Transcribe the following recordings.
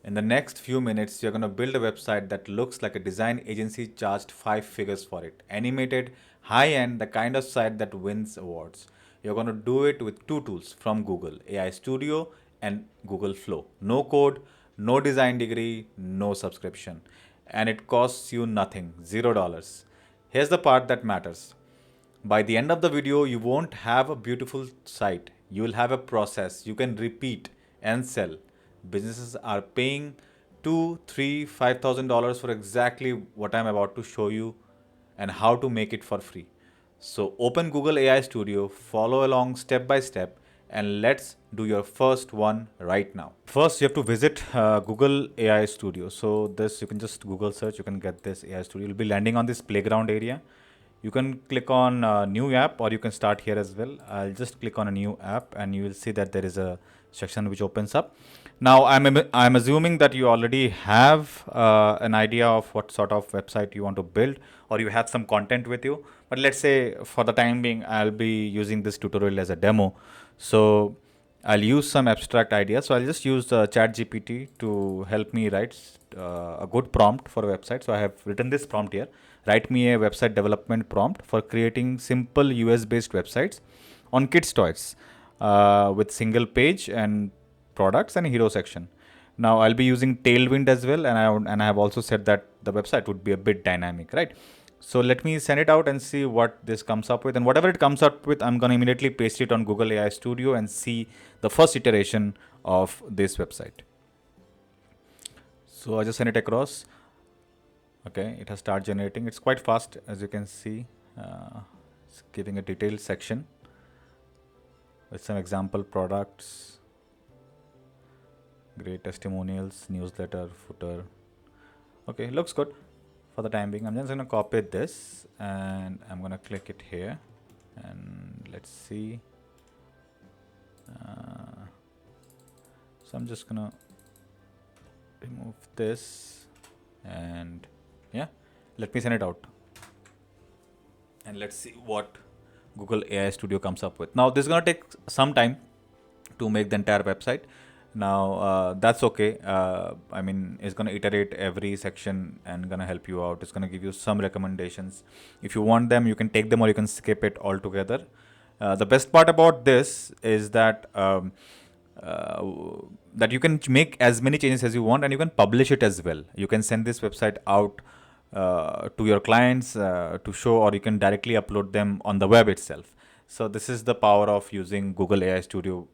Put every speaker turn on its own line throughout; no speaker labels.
In the next few minutes, you're going to build a website that looks like a design agency charged 5 figures for it. Animated, high end, the kind of site that wins awards. You're going to do it with two tools from Google, AI Studio and Google Flow. No code, no design degree, no subscription. And it costs you nothing, $0. Here's the part that matters. By the end of the video, you won't have a beautiful site. You will have a process you can repeat and sell. Businesses are paying two, three, $5,000 for exactly what I'm about to show you and how to make it for free. So open Google AI Studio, follow along step by step, and let's do your first one right now. First, you have to visit Google AI Studio. So this, you can just Google search, you can get this AI Studio. You'll be landing on this playground area. You can click on new app, or you can start here as well. I'll just click on a new app and you will see that there is a section which opens up. Now I'm assuming that you already have an idea of what sort of website you want to build, or you have some content with you. But let's say for the time being, I'll be using this tutorial as a demo. So I'll use some abstract ideas. So I'll just use ChatGPT to help me write a good prompt for a website. So I have written this prompt here. Write me a website development prompt for creating simple US-based websites on kids' toys with single page and products and hero section. Now I'll be using Tailwind as well, and I have also said that the website would be a bit dynamic, right? So let me send it out and see what this comes up with. And whatever it comes up with, I'm going to immediately paste it on Google AI Studio and see the first iteration of this website. So I just send it across. Okay, it has started generating. It's quite fast, as you can see. It's giving a detailed section with some example products, great testimonials, newsletter, footer. Okay, looks good. For the time being, I'm just going to copy this and I'm going to click it here, and let's see. So I'm just going to remove this, and yeah, let me send it out and let's see what Google AI Studio comes up with. Now this is going to take some time to make the entire website. Now that's okay. I mean, it's going to iterate every section and going to help you out. It's going to give you some recommendations. If you want them, you can take them or you can skip it altogether. The best part about this is that that you can make as many changes as you want, and you can publish it as well. You can send this website out to your clients to show, or you can directly upload them on the web itself. So this is the power of using Google AI Studio.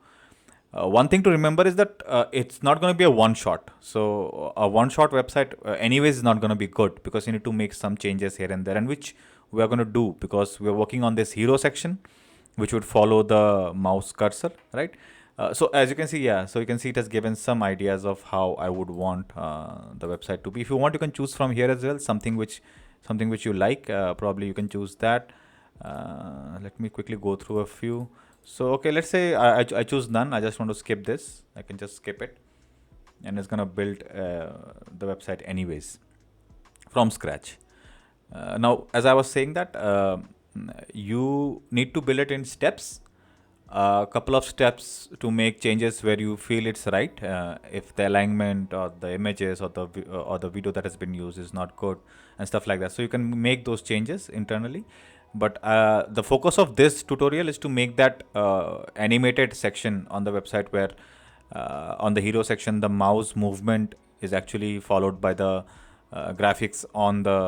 One thing to remember is that it's not going to be a one shot. So a one shot website anyways is not going to be good, because you need to make some changes here and there, and which we are going to do because we are working on this hero section, which would follow the mouse cursor, right? So as you can see, yeah, so you can see it has given some ideas of how I would want the website to be. If you want, you can choose from here as well, something which you like. Probably you can choose that. Let me quickly go through a few. So okay, let's say I choose none. I just want to skip this. I can just skip it, and it's gonna build the website anyways from scratch. Now, as I was saying that you need to build it in steps. A couple of steps to make changes where you feel it's right. If the alignment or the images or the video that has been used is not good and stuff like that, so you can make those changes internally. But the focus of this tutorial is to make that animated section on the website where on the hero section the mouse movement is actually followed by the graphics on the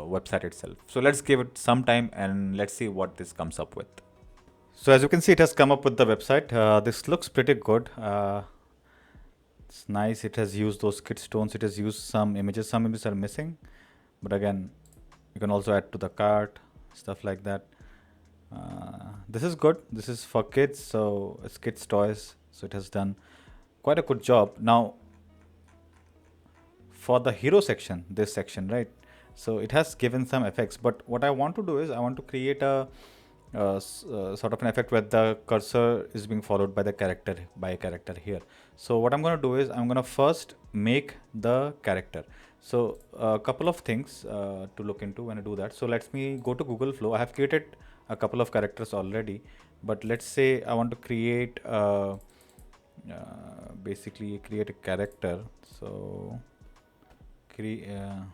website itself. So let's give it some time and let's see what this comes up with. So as you can see, it has come up with the website. This looks pretty good. It's nice. It has used those kit stones. It has used some images. Some images are missing, but again, you can also add to the cart, stuff like that. This is good. This is for kids, so it's kids toys. So it has done quite a good job. Now, for the hero section, this section, right? So it has given some effects, but what I want to do is I want to create a sort of an effect where the cursor is being followed by the character, by a character here. So what I'm going to do is I'm going to first make the character. So a couple of things to look into when I do that. So let me go to Google Flow. I have created a couple of characters already, but let's say I want to create basically create a character. So create a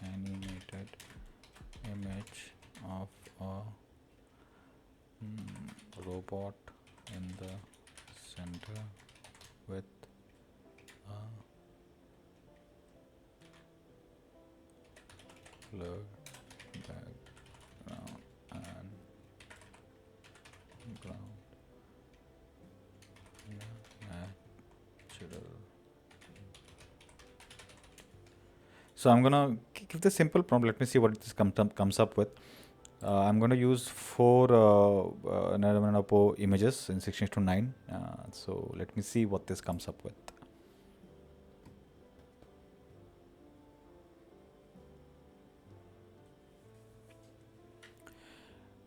animated image of a robot in the center with a blurred background and ground natural. So I'm gonna give the simple prompt. Let me see what this comes up with. I'm going to use 4 Narayana images in 16:9. So let me see what this comes up with.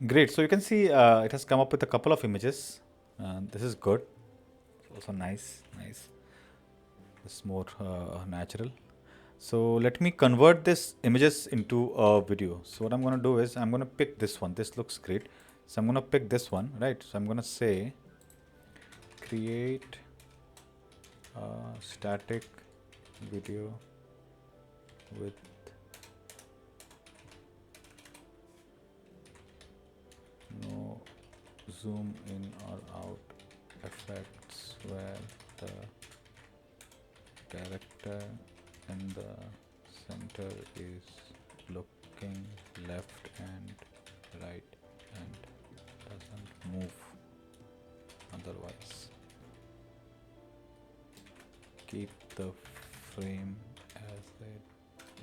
Great. So you can see it has come up with a couple of images. This is good. It's also nice. It's more natural. So let me convert this images into a video. So what I'm going to do is I'm going to pick this one. This looks great. So I'm going to pick this one, right? So I'm going to say create a static video with no zoom in or out effects, where the character in the center is looking left and right and doesn't move otherwise. Keep the frame as it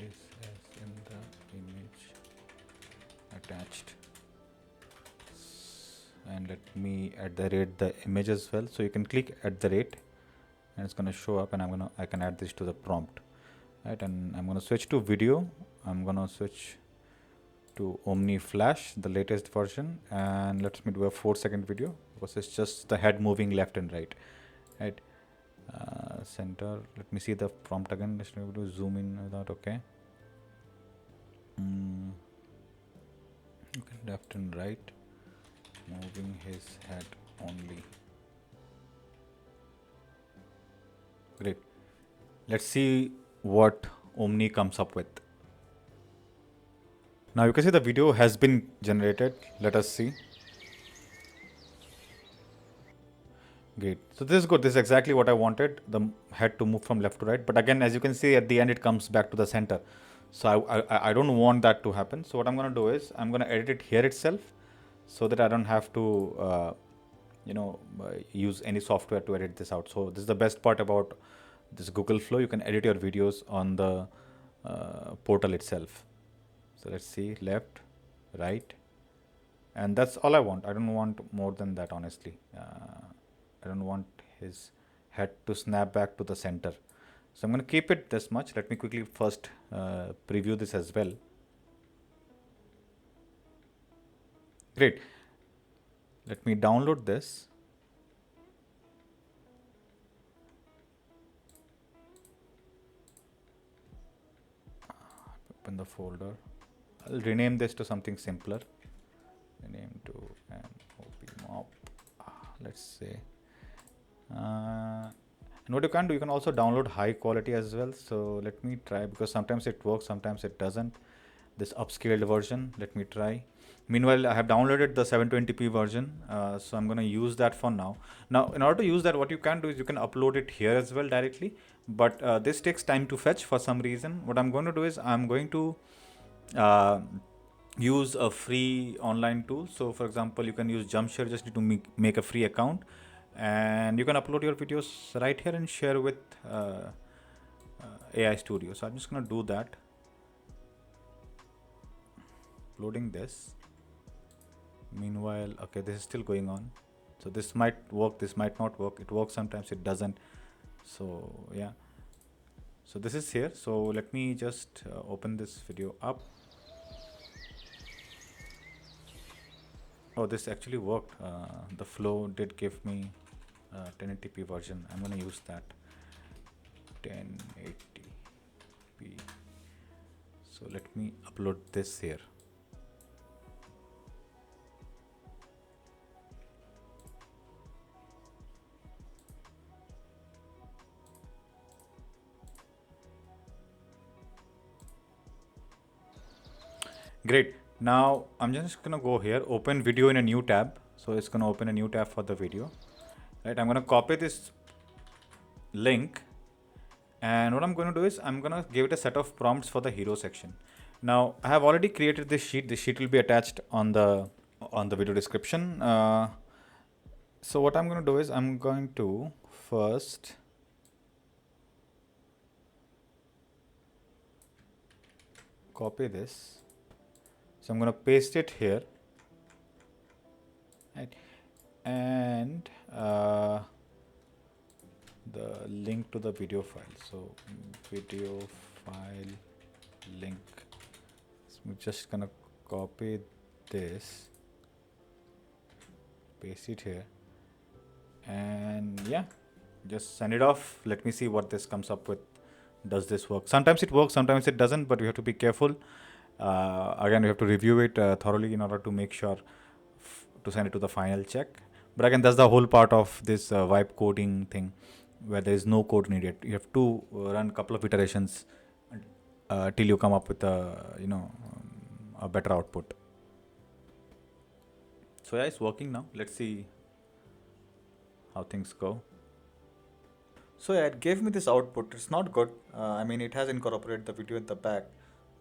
is as in the image attached. And let me @ the image as well. So you can click @ and it's going to show up, and I can add this to the prompt, right? And I'm going to switch to video. I'm going to switch to Omni Flash, the latest version, and let me do a 4-second video because it's just the head moving left and right, right? Center. Let me see the prompt again. Let's be able to zoom in without. Okay. Okay, left and right, moving his head only. Great. Let's see what Omni comes up with. Now you can see the video has been generated. Let us see. Great. So this is good. This is exactly what I wanted. The head to move from left to right. But again, as you can see, at the end, it comes back to the center. So I don't want that to happen. So what I'm going to do is I'm going to edit it here itself, so that I don't have to, use any software to edit this out. So this is the best part about this Google Flow. You can edit your videos on the portal itself. So let's see, left, right, and that's all I want. I don't want more than that, honestly. I don't want his head to snap back to the center. So I'm going to keep it this much. Let me quickly first preview this as well. Great. Let me download this. Open the folder. I'll rename this to something simpler. Rename to an OP mop. Let's say. And what you can do, you can also download high quality as well. So let me try, because sometimes it works, sometimes it doesn't. This upscaled version, let me try. Meanwhile, I have downloaded the 720p version, so I'm going to use that for now. Now, in order to use that, what you can do is you can upload it here as well directly, but this takes time to fetch for some reason. What I'm going to do is I'm going to use a free online tool. So for example, you can use Jumpshare. Just need to make a free account, and you can upload your videos right here and share with AI Studio. So I'm just going to do that. Uploading this. Meanwhile, okay, this is still going on. So this might work, this might not work. It works sometimes, it doesn't. So yeah. So this is here. So let me just open this video up. Oh, this actually worked. The flow did give me 1080p version. I'm going to use that. 1080p. So let me upload this here. Great. Now I'm just gonna go here, open video in a new tab. So it's gonna open a new tab for the video. Right, I'm gonna copy this link, and what I'm going to do is I'm gonna give it a set of prompts for the hero section. Now I have already created this sheet. This sheet will be attached on the video description. So what I'm going to do is I'm going to first copy this. So I'm going to paste it here, right? And the link to the video file. So video file link. So I'm just gonna copy this, paste it here, and yeah, just send it off. Let me see what this comes up with. Does this work? Sometimes it works, sometimes it doesn't, but we have to be careful. Again, we have to review it thoroughly in order to make sure to send it to the final check. But again, that's the whole part of this vibe coding thing, where there is no code needed. You have to run a couple of iterations till you come up with a better output. So yeah, it's working now. Let's see how things go. So yeah, it gave me this output. It's not good. I mean, it has incorporated the video at the back,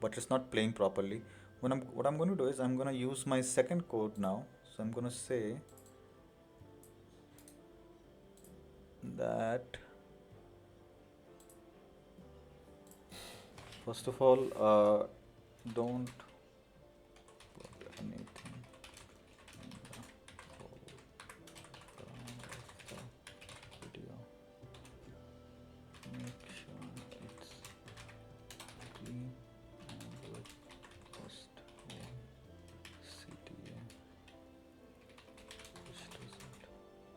but it's not playing properly. What I'm going to do is I'm going to use my second code now. So I'm going to say that first of all, don't put anything in the whole of the video. Make sure it's clean and with just one CTA, which doesn't interfere.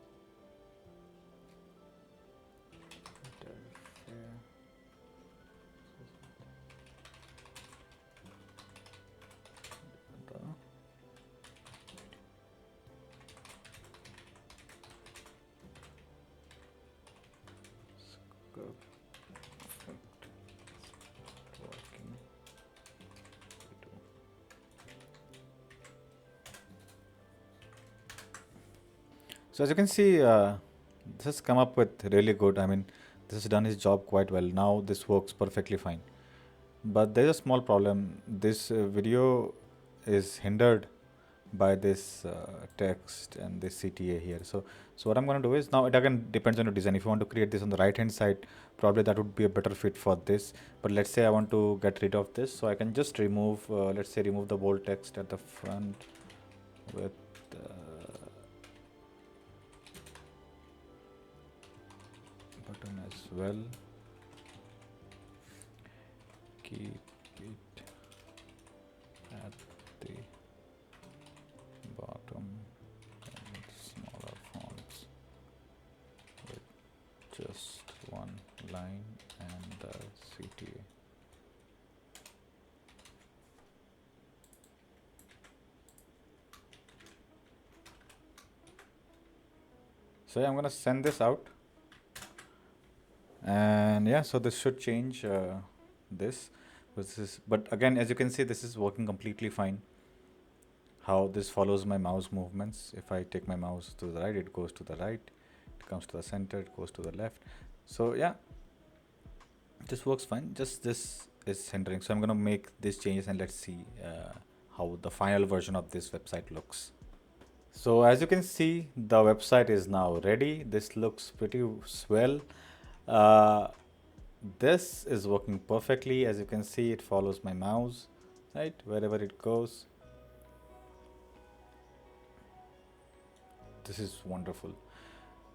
So as you can see, this has come up with really good. I mean, this has done his job quite well. Now this works perfectly fine. But there's a small problem. This video is hindered by this text and this CTA here. So what I'm going to do is, now it again depends on your design. If you want to create this on the right hand side, probably that would be a better fit for this. But let's say I want to get rid of this, so I can just remove, let's say remove the bold text at the front with button as well. Keep it at the bottom and smaller fonts with just one line and the CTA. So yeah, I'm gonna send this out, and yeah, so this should change this. But again, as you can see, this is working completely fine. How this follows my mouse movements. If I take my mouse to the right, it goes to the right. It comes to the center, it goes to the left. So yeah, this works fine. Just this is hindering. So I'm gonna make these changes and let's see how the final version of this website looks. So as you can see, the website is now ready. This looks pretty swell. This is working perfectly. As you can see, it follows my mouse, right, wherever it goes. This is wonderful.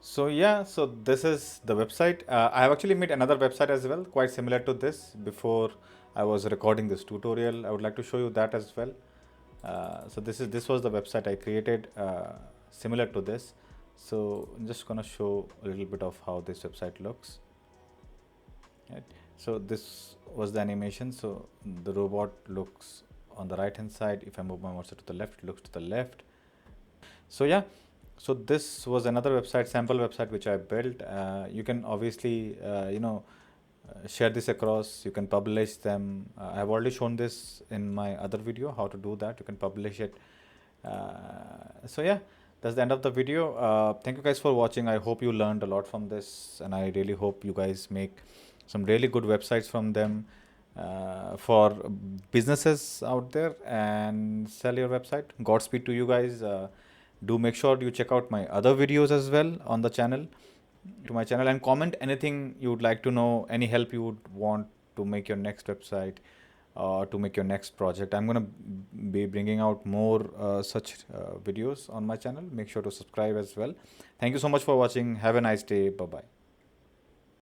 So yeah, so this is the website. I have actually made another website as well, quite similar to this, before I was recording this tutorial. I would like to show you that as well. So this was the website I created, similar to this. So I'm just gonna show a little bit of how this website looks. Right. So this was the animation. So the robot looks on the right hand side. If I move my mouse to the left, it looks to the left. So yeah, so this was another website, sample website, which I built. You can obviously share this across. You can publish them. I've already shown this in my other video, how to do that. You can publish it. So yeah, that's the end of the video. Thank you guys for watching. I hope you learned a lot from this, and I really hope you guys make some really good websites from them for businesses out there and sell your website. Godspeed to you guys. Do make sure you check out my other videos as well on the channel, to my channel, and comment anything you would like to know, any help you would want to make your next website, to make your next project. I'm going to be bringing out more such videos on my channel. Make sure to subscribe as well. Thank you so much for watching. Have a nice day. Bye bye.